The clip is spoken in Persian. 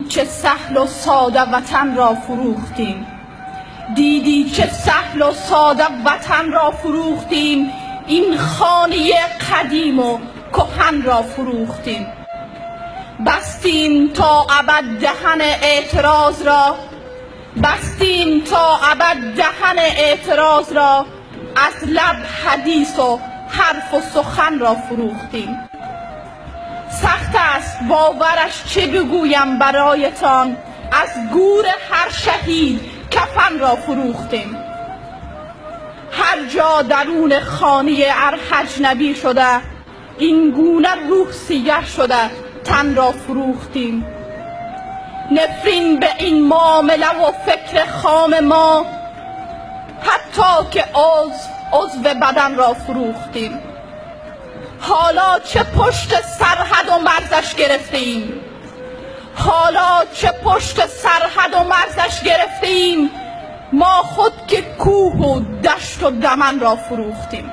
چه سهل و ساده وطن را فروختیم، دیدی چه سهل و ساده وطن را فروختیم، این خانه قدیم و کهن را فروختیم. بستیم تا ابد دهن اعتراض را، بستیم تا ابد دهن اعتراض را، از لب حدیث و حرف و سخن را فروختیم. سخت است باورش چه بگویم برایتان، از گور هر شهید کفن را فروختیم. هر جا درون خانه ارحج شده، این گونه روح سیه شده تن را فروختیم. نفرین به این معامله و فکر خام ما، حتی که عضو بدن را فروختیم. حالا چه پشت سرحد و مرزش گرفتیم، حالا چه پشت سرحد و مرزش گرفتیم، ما خود که کوه و دشت و دمن را فروختیم.